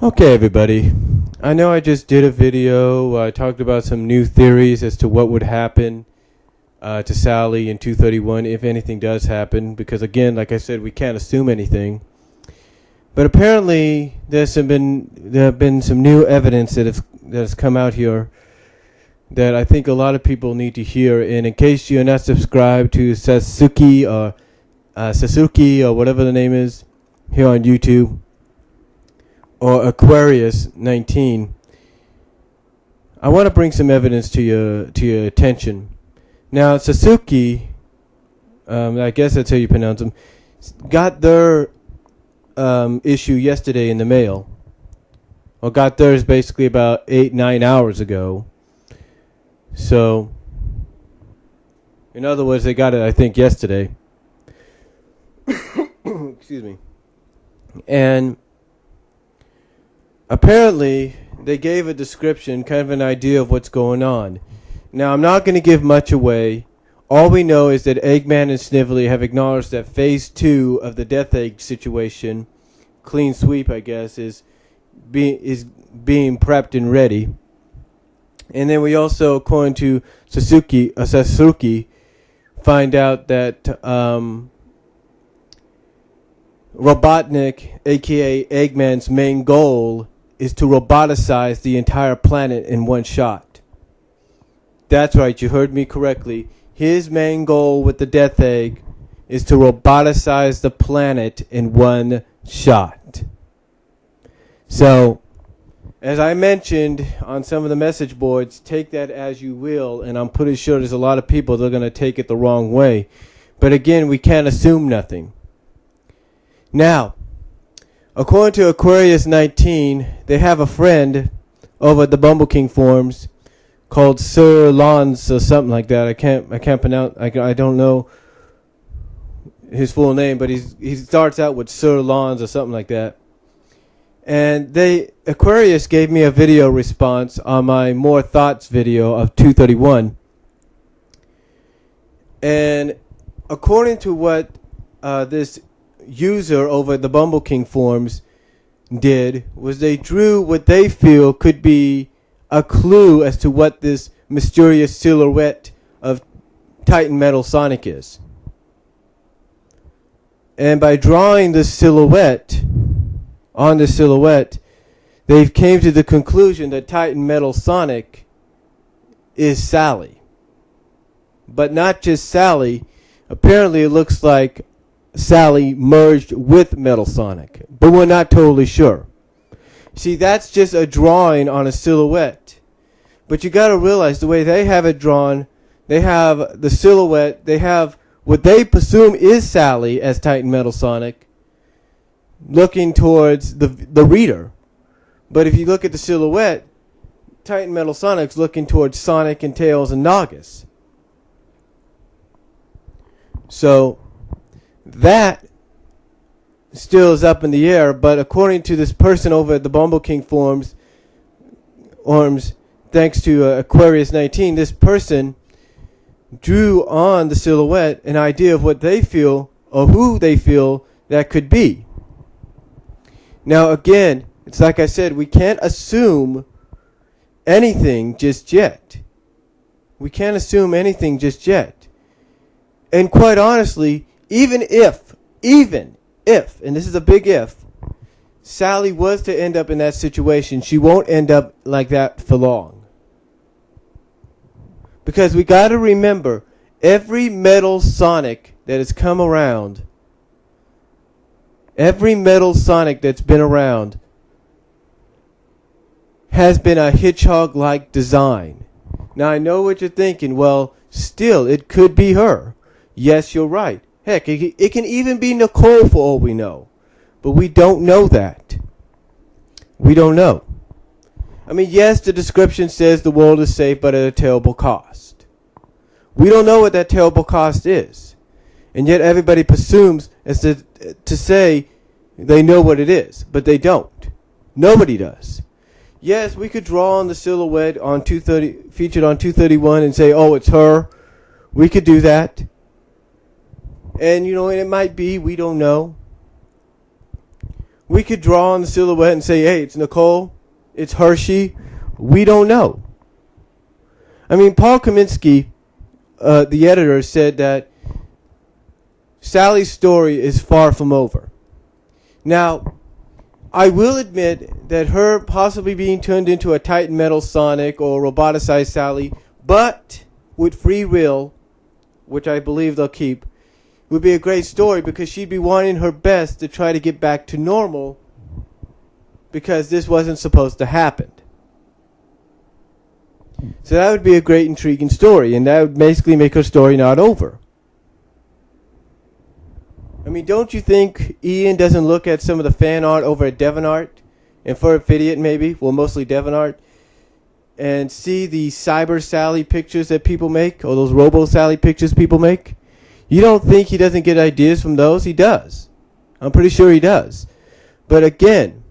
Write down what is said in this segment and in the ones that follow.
Okay, everybody. I know I just did a video. I talked about some new theories as to what would happen to Sally in 231 if anything does happen. Because again, like I said, we can't assume anything. But apparently, there have been some new evidence that has come out here that I think a lot of people need to hear. And in case you're not subscribed to Sasuke or whatever the name is here on YouTube, or Aquarius 19, I want to bring some evidence to your attention. Now, Sasuke, I guess that's how you pronounce them, got their issue yesterday in the mail. Well, got theirs basically about 8-9 hours ago. So, in other words, they got it, I think, yesterday. Excuse me. And apparently, they gave a description, kind of an idea of what's going on. Now, I'm not going to give much away. All we know is that Eggman and Snively have acknowledged that Phase 2 of the Death Egg situation, clean sweep, I guess, is being prepped and ready. And then we also, according to Sasuke, find out that Robotnik, a.k.a. Eggman's main goal, is to roboticize the entire planet in one shot. That's right, you heard me correctly. His main goal with the Death Egg is to roboticize the planet in one shot. So, as I mentioned on some of the message boards, take that as you will, and I'm pretty sure there's a lot of people that are going to take it the wrong way. But again, we can't assume nothing. Now, according to Aquarius 19, they have a friend over at the Bumble King forums called Sir Lons or something like that. I can't pronounce. I don't know his full name, but he starts out with Sir Lons or something like that. And Aquarius gave me a video response on my More Thoughts video of 231. And according to what this user over at the Bumble King forums did, was they drew what they feel could be a clue as to what this mysterious silhouette of Titan Metal Sonic is. And by drawing this silhouette, on the silhouette, they came to the conclusion that Titan Metal Sonic is Sally. But not just Sally. Apparently it looks like Sally merged with Metal Sonic, but we're not totally sure. See, that's just a drawing on a silhouette. But you got to realize the way they have it drawn, they have the silhouette, they have what they presume is Sally as Titan Metal Sonic looking towards the reader. But if you look at the silhouette, Titan Metal Sonic's looking towards Sonic and Tails and Nagas. So that still is up in the air, but according to this person over at the Bumble King forums, thanks to Aquarius 19, this person drew on the silhouette an idea of what they feel or who they feel that could be. Now again, it's like I said, we can't assume anything just yet. We can't assume anything just yet. And quite honestly, even if, and this is a big if, Sally was to end up in that situation, she won't end up like that for long. Because we got to remember, every Metal Sonic that has come around, every Metal Sonic that's been around has been a hedgehog-like design. Now I know what you're thinking, well, still, it could be her. Yes, you're right. Heck, it can even be Nicole for all we know. But we don't know that. We don't know. I mean, yes, the description says the world is safe, but at a terrible cost. We don't know what that terrible cost is. And yet everybody presumes as to say they know what it is. But they don't. Nobody does. Yes, we could draw on the silhouette on featured on 231 and say, oh, it's her. We could do that. And, it might be. We don't know. We could draw on the silhouette and say, hey, it's Nicole, it's Hershey. We don't know. I mean, Paul Kaminsky, the editor, said that Sally's story is far from over. Now, I will admit that her possibly being turned into a Titan Metal Sonic or roboticized Sally, but with free will, which I believe they'll keep, would be a great story because she'd be wanting her best to try to get back to normal because this wasn't supposed to happen. So that would be a great, intriguing story, and that would basically make her story not over. I mean, don't you think Ian doesn't look at some of the fan art over at DeviantArt, and for Idiot maybe, well, mostly DeviantArt, and see the Cyber Sally pictures that people make, or those Robo Sally pictures people make? You don't think he doesn't get ideas from those? He does. I'm pretty sure he does. But again,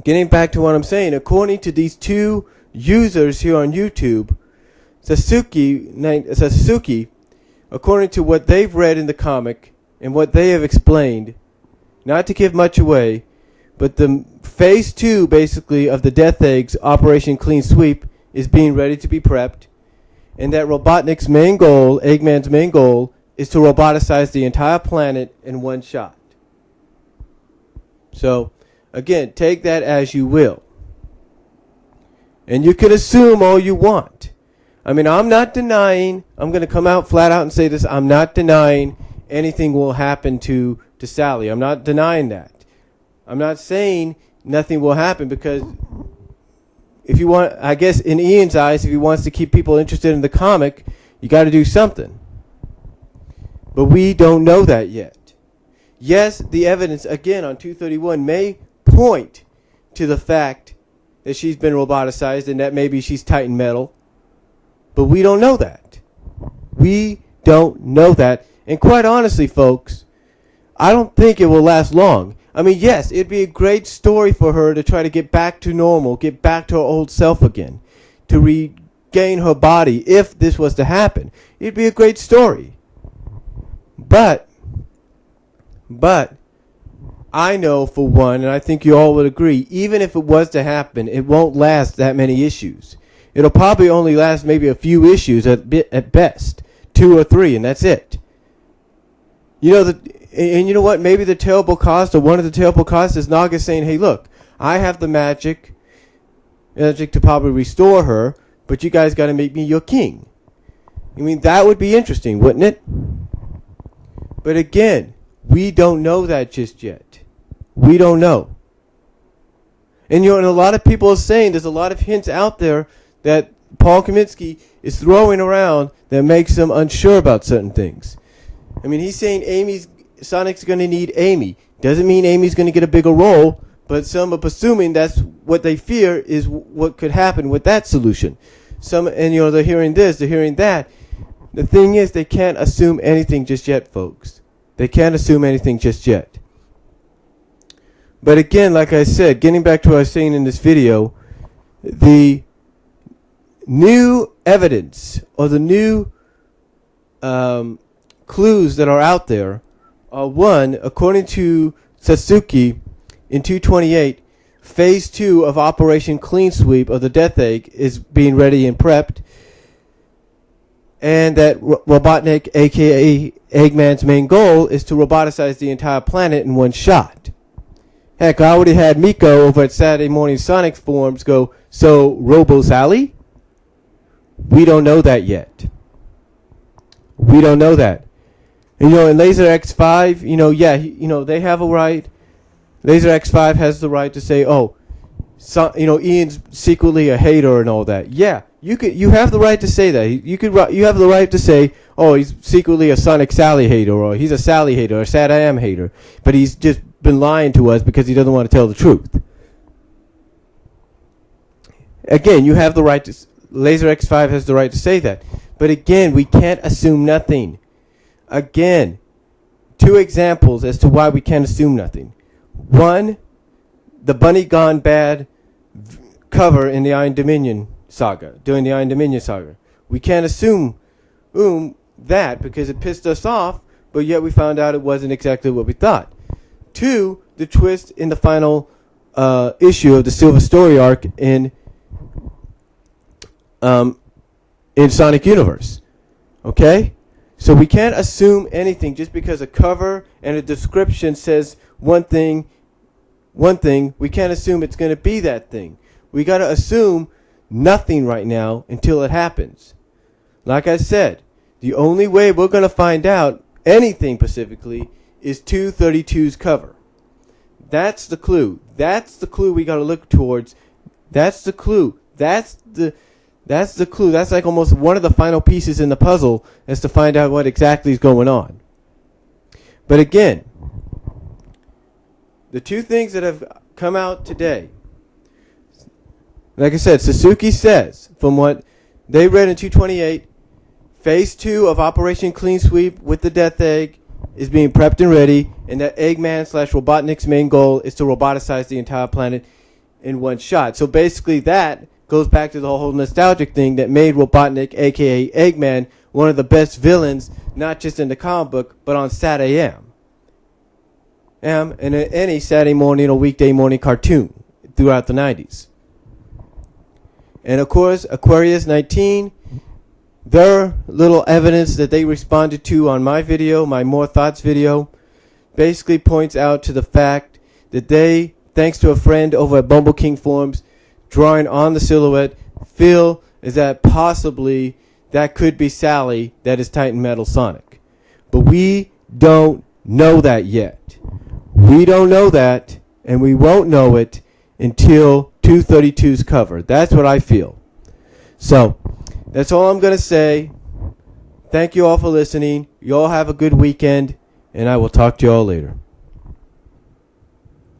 getting back to what I'm saying, according to these two users here on YouTube, Sasuke, according to what they've read in the comic and what they have explained, not to give much away, but the phase 2 basically of the Death Eggs Operation Clean Sweep is being ready to be prepped, and that Robotnik's main goal, Eggman's main goal, is to roboticize the entire planet in one shot. So, again, take that as you will. And you can assume all you want. I mean, I'm not denying, I'm going to come out flat out and say this, I'm not denying anything will happen to Sally. I'm not denying that. I'm not saying nothing will happen because if you want, I guess in Ian's eyes, if he wants to keep people interested in the comic, you got to do something. But we don't know that yet. Yes, the evidence, again, on 231 may point to the fact that she's been roboticized and that maybe she's Titan Metal. But we don't know that. We don't know that. And quite honestly, folks, I don't think it will last long. I mean, yes, it'd be a great story for her to try to get back to normal, get back to her old self again, to regain her body if this was to happen. It'd be a great story. But I know for one, and I think you all would agree, even if it was to happen, it won't last that many issues. It'll probably only last maybe a few issues at best, 2 or 3, and that's it. You know, and you know what? Maybe the terrible cost, or one of the terrible costs, is Naga saying, hey, look, I have the magic to probably restore her, but you guys got to make me your king. I mean, that would be interesting, wouldn't it? But again, we don't know that just yet. We don't know. And you know, and a lot of people are saying there's a lot of hints out there that Paul Kaminsky is throwing around that makes them unsure about certain things. I mean, he's saying Sonic's going to need Amy. Doesn't mean Amy's going to get a bigger role, but some are assuming that's what they fear is what could happen with that solution. And you know, they're hearing this, they're hearing that. The thing is, they can't assume anything just yet, folks. They can't assume anything just yet. But again, like I said, getting back to what I was saying in this video, the new evidence or the new clues that are out there are, one, according to Sasuke in 228, phase 2 of Operation Clean Sweep of the Death Egg is being ready and prepped. And that Robotnik, a.k.a. Eggman's main goal, is to roboticize the entire planet in one shot. Heck, I already had Miko over at Saturday Morning Sonic forums go, so Robo Sally? We don't know that yet. We don't know that. And, you know, in Laser X5, you know, yeah, you know, they have a right. Laser X5 has the right to say, oh, so, you know, Ian's secretly a hater and all that. Yeah, you have the right to say that. You have the right to say, oh, he's secretly a Sonic Sally hater, or he's a Sally hater, or a Sad I Am hater, but he's just been lying to us because he doesn't want to tell the truth. Again, you have the right to. Laser X5 has the right to say that, but again, we can't assume nothing. Again, 2 examples as to why we can't assume nothing. One, the Bunny Gone Bad cover in the Iron Dominion saga, during the Iron Dominion saga. We can't assume that because it pissed us off, but yet we found out it wasn't exactly what we thought. 2, the twist in the final issue of the Silver Story arc in Sonic Universe. Okay? So we can't assume anything just because a cover and a description says one thing, we can't assume it's going to be that thing. We got to assume nothing right now until it happens. Like I said, the only way we're going to find out anything specifically is 232's cover. That's the clue. That's the clue we got to look towards. That's the clue. That's the clue. That's like almost one of the final pieces in the puzzle as to find out what exactly is going on. But again, the two things that have come out today, like I said, Suzuki says, from what they read in 228, Phase 2 of Operation Clean Sweep with the Death Egg is being prepped and ready, and that Eggman/Robotnik's main goal is to roboticize the entire planet in one shot. So basically that goes back to the whole nostalgic thing that made Robotnik, a.k.a. Eggman, one of the best villains, not just in the comic book, but on Sat AM. And in any Saturday morning or weekday morning cartoon throughout the 90s. And of course, Aquarius 19, their little evidence that they responded to on my video, my More Thoughts video, basically points out to the fact that they, thanks to a friend over at Bumble King Forums, drawing on the silhouette, feel is that possibly that could be Sally that is Titan Metal Sonic. But we don't know that yet. We don't know that, and we won't know it until 232's cover. That's what I feel. So, that's all I'm going to say. Thank you all for listening. You all have a good weekend, and I will talk to you all later.